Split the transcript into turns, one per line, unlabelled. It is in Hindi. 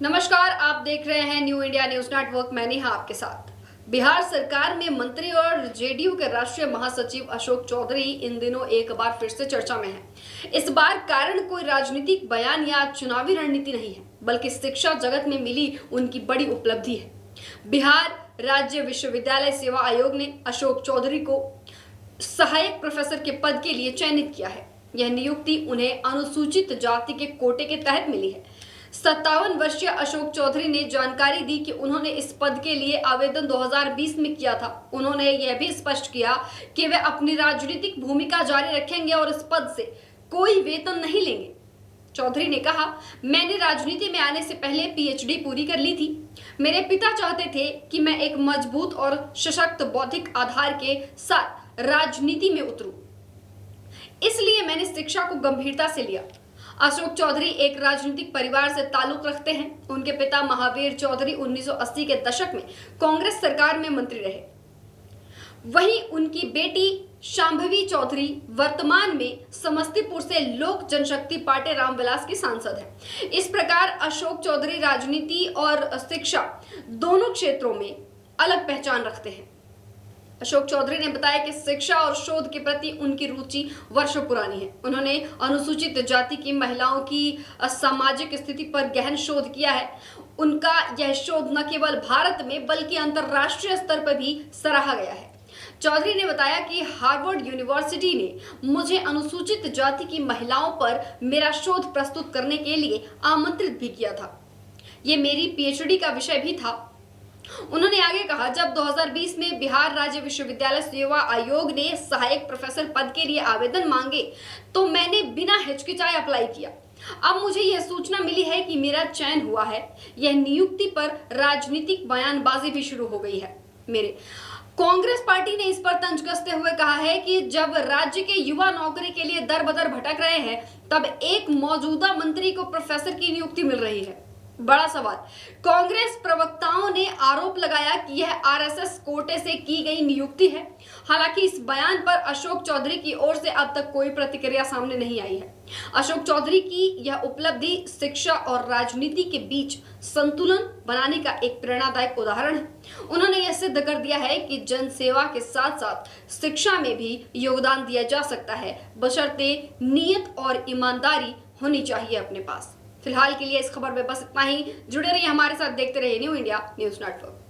नमस्कार, आप देख रहे हैं न्यू इंडिया न्यूज नेटवर्क। मैं नेहा आपके साथ। बिहार सरकार में मंत्री और जेडीयू के राष्ट्रीय महासचिव अशोक चौधरी इन दिनों एक बार फिर से चर्चा में हैं। इस बार कारण कोई राजनीतिक बयान या चुनावी रणनीति नहीं है, बल्कि शिक्षा जगत में मिली उनकी बड़ी उपलब्धि है। बिहार राज्य विश्वविद्यालय सेवा आयोग ने अशोक चौधरी को सहायक प्रोफेसर के पद के लिए चयनित किया है। यह नियुक्ति उन्हें अनुसूचित जाति के कोटे के तहत मिली है। 57 वर्षीय अशोक चौधरी ने जानकारी दी कि उन्होंने इस पद के लिए आवेदन 2020 में किया था। उन्होंने यह भी स्पष्ट किया कि वे अपनी राजनीतिक भूमिका जारी रखेंगे और इस पद से कोई वेतन नहीं लेंगे। चौधरी ने कहा, मैंने राजनीति में आने से पहले पीएचडी पूरी कर ली थी। मेरे पिता चाहते थे कि मैं एक मजबूत और सशक्त बौद्धिक आधार के साथ राजनीति में उतरूं, इसलिए मैंने शिक्षा को गंभीरता से लिया। अशोक चौधरी एक राजनीतिक परिवार से ताल्लुक रखते हैं। उनके पिता महावीर चौधरी 1980 के दशक में कांग्रेस सरकार में मंत्री रहे। वहीं उनकी बेटी शांभवी चौधरी वर्तमान में समस्तीपुर से लोक जनशक्ति पार्टी रामविलास की सांसद है। इस प्रकार अशोक चौधरी राजनीति और शिक्षा दोनों क्षेत्रों में अलग पहचान रखते हैं। अशोक चौधरी ने बताया कि शिक्षा और शोध के प्रति उनकी रुचि वर्षों पुरानी है। उन्होंने अनुसूचित जाति की महिलाओं की सामाजिक स्थिति पर गहन शोध किया है। उनका यह शोध न केवल भारत में बल्कि अंतर्राष्ट्रीय स्तर पर भी सराहा गया है। चौधरी ने बताया कि हार्वर्ड यूनिवर्सिटी ने मुझे अनुसूचित जाति की महिलाओं पर मेरा शोध प्रस्तुत करने के लिए आमंत्रित भी किया था। ये मेरी पीएचडी का विषय भी था। उन्होंने आगे कहा, जब 2020 में बिहार राज्य विश्वविद्यालय सेवा आयोग ने सहायक प्रोफेसर पद के लिए आवेदन मांगे तो मैंने बिना हिचकिचाए अप्लाई किया। अब मुझे यह सूचना मिली है कि मेरा चयन हुआ है। यह नियुक्ति पर राजनीतिक बयानबाजी भी शुरू हो गई है। मेरे कांग्रेस पार्टी ने इस पर तंज कसते हुए कहा है कि जब राज्य के युवा नौकरी के लिए दर बदर भटक रहे हैं, तब एक मौजूदा मंत्री को प्रोफेसर की नियुक्ति मिल रही है। बड़ा सवाल। कांग्रेस प्रवक्ताओं ने आरोप लगाया कि यह आरएसएस कोटे से की गई नियुक्ति है। हालांकि इस बयान पर अशोक चौधरी की ओर से अब तक कोई प्रतिक्रिया सामने नहीं आई है। अशोक चौधरी की यह उपलब्धि शिक्षा और राजनीति के बीच संतुलन बनाने का एक प्रेरणादायक उदाहरण है। उन्होंने यह सिद्ध कर दिया है कि जनसेवा के साथ साथ शिक्षा में भी योगदान दिया जा सकता है, बशर्ते नियत और ईमानदारी होनी चाहिए अपने पास। फिलहाल के लिए इस खबर में बस इतना ही। जुड़े रहिए हमारे साथ, देखते रहिए न्यू इंडिया न्यूज नेटवर्क।